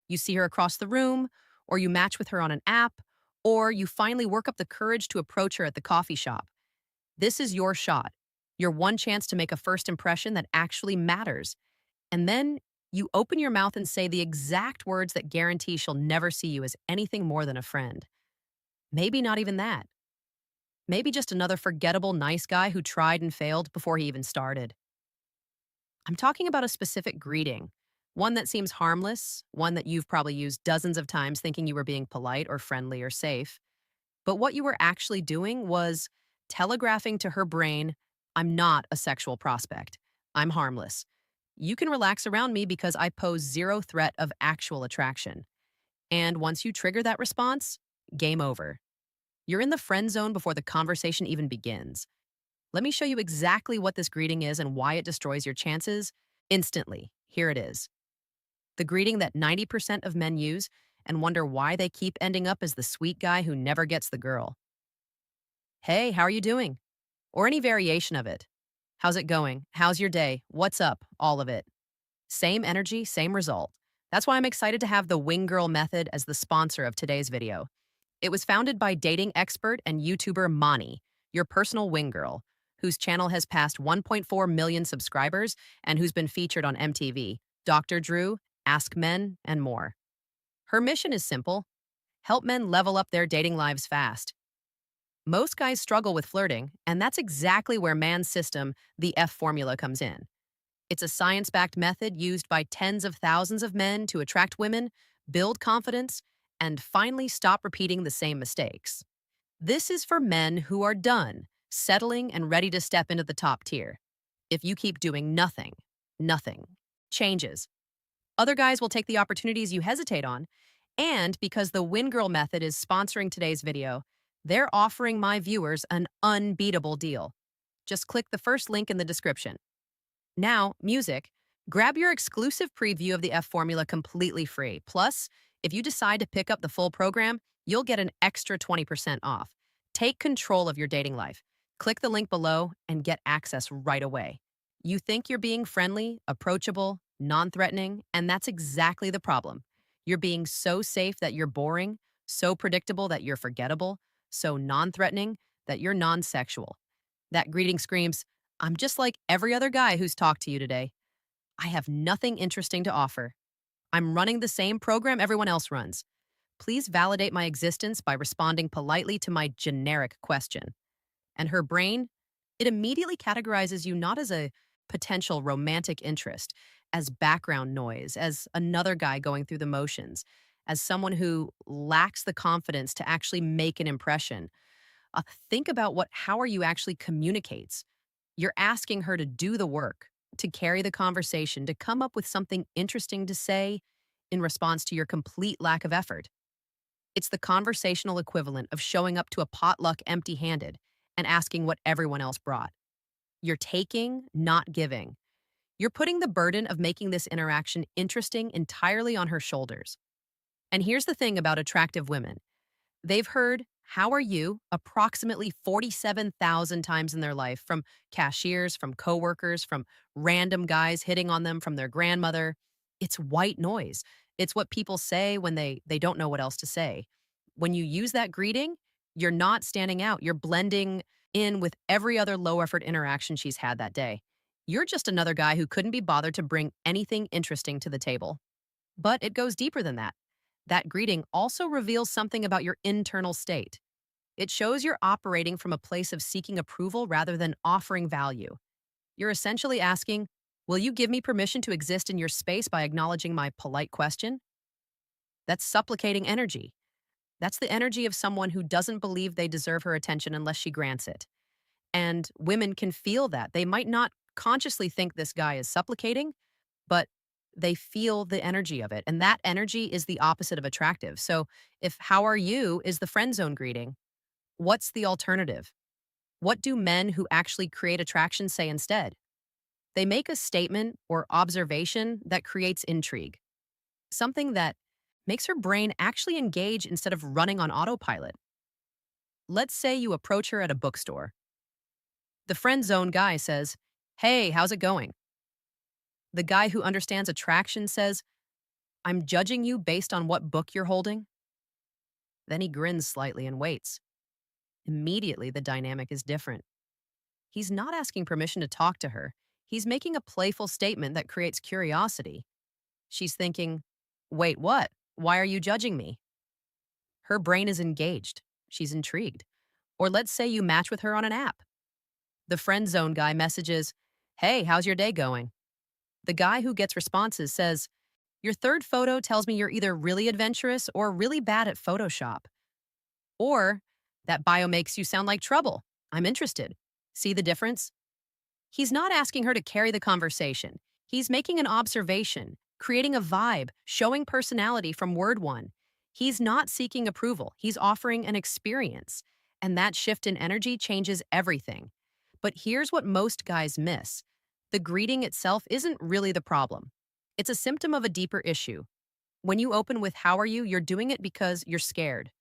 You see her across the room, or you match with her on an app, or you finally work up the courage to approach her at the coffee shop. This is your shot, your one chance to make a first impression that actually matters. And then you open your mouth and say the exact words that guarantee she'll never see you as anything more than a friend. Maybe not even that. Maybe just another forgettable nice guy who tried and failed before he even started. I'm talking about a specific greeting, one that seems harmless, one that you've probably used dozens of times thinking you were being polite or friendly or safe. But what you were actually doing was telegraphing to her brain, I'm not a sexual prospect. I'm harmless. You can relax around me because I pose zero threat of actual attraction. And once you trigger that response, game over. You're in the friend zone before the conversation even begins. Let me show you exactly what this greeting is and why it destroys your chances instantly. Here it is. The greeting that 90% of men use and wonder why they keep ending up as the sweet guy who never gets the girl. Hey, how are you doing? Or any variation of it. How's it going? How's your day? What's up? All of it. Same energy, same result. That's why I'm excited to have the Wing Girl method as the sponsor of today's video. It was founded by dating expert and YouTuber Mani, your personal wing girl, whose channel has passed 1.4 million subscribers and who's been featured on MTV, Dr. Drew, Ask Men, and more. Her mission is simple: help men level up their dating lives fast. Most guys struggle with flirting, and that's exactly where man's system, the F formula, comes in. It's a science backed method used by tens of thousands of men to attract women, build confidence, and finally stop repeating the same mistakes. This is for men who are done, settling, and ready to step into the top tier. If you keep doing nothing changes. Other guys will take the opportunities you hesitate on, and because the Win Girl method is sponsoring today's video, they're offering my viewers an unbeatable deal. Just click the first link in the description. Now, music. Grab your exclusive preview of the F formula completely free. Plus, if you decide to pick up the full program, you'll get an extra 20% off. Take control of your dating life. Click the link below and get access right away. You think you're being friendly, approachable, non-threatening, and that's exactly the problem. You're being so safe that you're boring, so predictable that you're forgettable, so non-threatening that you're non-sexual. That greeting screams, I'm just like every other guy who's talked to you today. I have nothing interesting to offer. I'm running the same program everyone else runs. Please validate my existence by responding politely to my generic question. And her brain, it immediately categorizes you not as a potential romantic interest, as background noise, as another guy going through the motions, as someone who lacks the confidence to actually make an impression. Think about what how are you actually communicates. You're asking her to do the work, to carry the conversation, to come up with something interesting to say in response to your complete lack of effort. It's the conversational equivalent of showing up to a potluck empty handed and asking what everyone else brought. You're taking, not giving. You're putting the burden of making this interaction interesting entirely on her shoulders. And here's the thing about attractive women: they've heard, how are you, approximately 47,000 times in their life from cashiers, from coworkers, from random guys hitting on them, from their grandmother. It's white noise. It's what people say when they don't know what else to say. When you use that greeting, you're not standing out. You're blending in with every other low effort interaction she's had that day. You're just another guy who couldn't be bothered to bring anything interesting to the table. But it goes deeper than that. That greeting also reveals something about your internal state. It shows you're operating from a place of seeking approval rather than offering value. You're essentially asking, will you give me permission to exist in your space by acknowledging my polite question? That's supplicating energy. That's the energy of someone who doesn't believe they deserve her attention unless she grants it. And women can feel that. They might not consciously think this guy is supplicating, but they feel the energy of it. And that energy is the opposite of attractive. So if how are you is the friend zone greeting, what's the alternative? What do men who actually create attraction say instead? They make a statement or observation that creates intrigue, something that makes her brain actually engage instead of running on autopilot. Let's say you approach her at a bookstore. The friend zone guy says, hey, how's it going? The guy who understands attraction says, I'm judging you based on what book you're holding? Then he grins slightly and waits. Immediately, the dynamic is different. He's not asking permission to talk to her. He's making a playful statement that creates curiosity. She's thinking, wait, what? Why are you judging me? Her brain is engaged. She's intrigued. Or let's say you match with her on an app. The friend zone guy messages, hey, how's your day going? The guy who gets responses says, your third photo tells me you're either really adventurous or really bad at Photoshop. Or, that bio makes you sound like trouble. I'm interested. See the difference? He's not asking her to carry the conversation. He's making an observation, creating a vibe, showing personality from word one. He's not seeking approval. He's offering an experience. And that shift in energy changes everything. But here's what most guys miss. The greeting itself isn't really the problem. It's a symptom of a deeper issue. When you open with how are you, you're doing it because you're scared.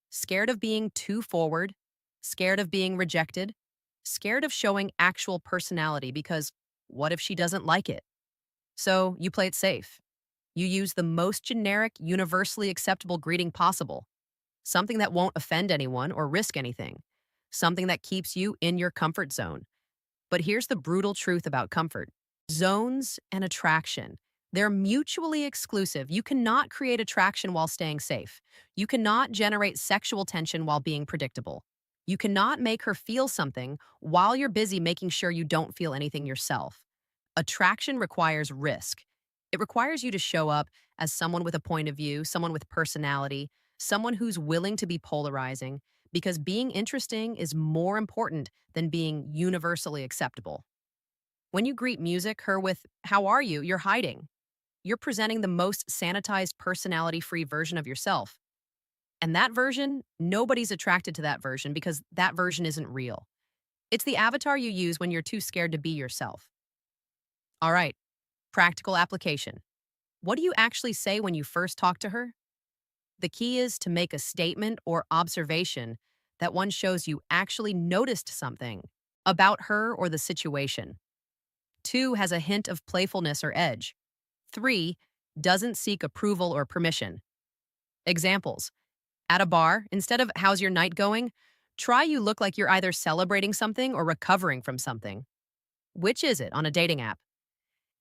Scared of being too forward, scared of being rejected, scared of showing actual personality because what if she doesn't like it? So you play it safe. You use the most generic, universally acceptable greeting possible, something that won't offend anyone or risk anything, something that keeps you in your comfort zone. But here's the brutal truth about comfort. Zones and attraction. They're mutually exclusive. You cannot create attraction while staying safe. You cannot generate sexual tension while being predictable. You cannot make her feel something while you're busy making sure you don't feel anything yourself. Attraction requires risk. It requires you to show up as someone with a point of view, someone with personality, someone who's willing to be polarizing, because being interesting is more important than being universally acceptable. When you greet her with, how are you? You're hiding. You're presenting the most sanitized, personality free version of yourself. And that version, nobody's attracted to that version because that version isn't real. It's the avatar you use when you're too scared to be yourself. All right, practical application. What do you actually say when you first talk to her? The key is to make a statement or observation that one shows you actually noticed something about her or the situation. 2 has a hint of playfulness or edge. 3 doesn't seek approval or permission. Examples. At a bar, instead of how's your night going, try you look like you're either celebrating something or recovering from something. Which is it on a dating app?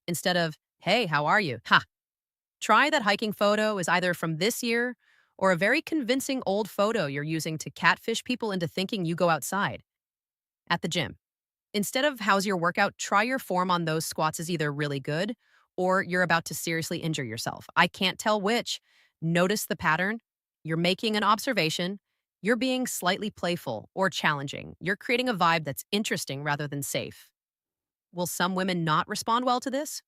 Instead of, hey, how are you? Ha! Try that hiking photo is either from this year or a very convincing old photo you're using to catfish people into thinking you go outside. At the gym. Instead of how's your workout, try your form on those squats is either really good or you're about to seriously injure yourself. I can't tell which. Notice the pattern. You're making an observation. You're being slightly playful or challenging. You're creating a vibe that's interesting rather than safe. Will some women not respond well to this?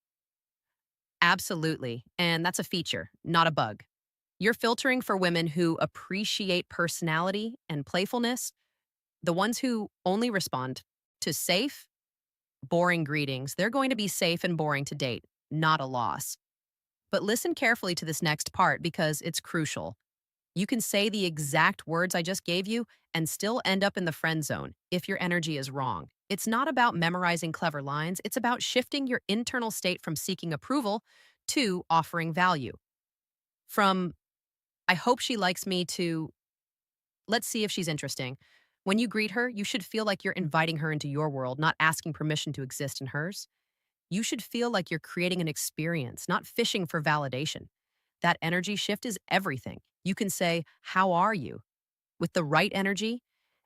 Absolutely. And that's a feature, not a bug. You're filtering for women who appreciate personality and playfulness, the ones who only respond to safe, boring greetings. They're going to be safe and boring to date, not a loss. But listen carefully to this next part because it's crucial. You can say the exact words I just gave you and still end up in the friend zone if your energy is wrong. It's not about memorizing clever lines, it's about shifting your internal state from seeking approval to offering value. From, I hope she likes me to, let's see if she's interesting. When you greet her, you should feel like you're inviting her into your world, not asking permission to exist in hers. You should feel like you're creating an experience, not fishing for validation. That energy shift is everything. You can say, how are you? With the right energy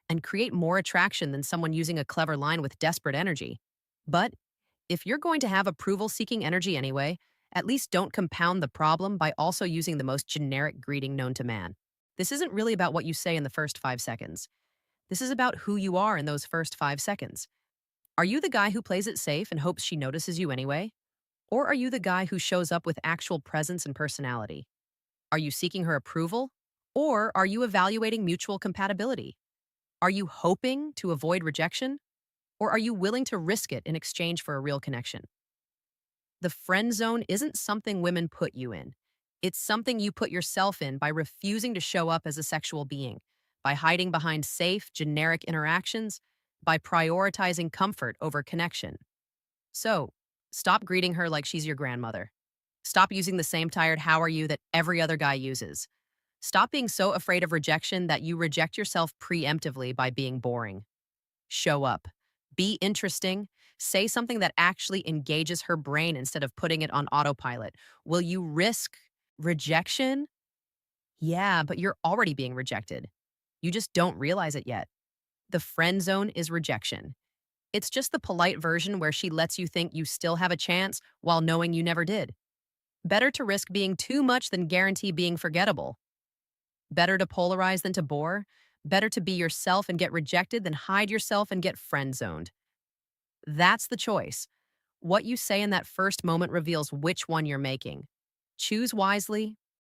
and create more attraction than someone using a clever line with desperate energy. But if you're going to have approval-seeking energy anyway, at least don't compound the problem by also using the most generic greeting known to man. This isn't really about what you say in the first 5 seconds. This is about who you are in those first 5 seconds. Are you the guy who plays it safe and hopes she notices you anyway? Or are you the guy who shows up with actual presence and personality? Are you seeking her approval? Or are you evaluating mutual compatibility? Are you hoping to avoid rejection? Or are you willing to risk it in exchange for a real connection? The friend zone isn't something women put you in. It's something you put yourself in by refusing to show up as a sexual being, by hiding behind safe, generic interactions, by prioritizing comfort over connection. So, stop greeting her like she's your grandmother. Stop using the same tired how are you that every other guy uses. Stop being so afraid of rejection that you reject yourself preemptively by being boring. Show up. Be interesting. Say something that actually engages her brain instead of putting it on autopilot. Will you risk rejection? Yeah, but you're already being rejected. You just don't realize it yet. The friend zone is rejection. It's just the polite version where she lets you think you still have a chance while knowing you never did. Better to risk being too much than guarantee being forgettable. Better to polarize than to bore. Better to be yourself and get rejected than hide yourself and get friend zoned. That's the choice. What you say in that first moment reveals which one you're making. Choose wisely,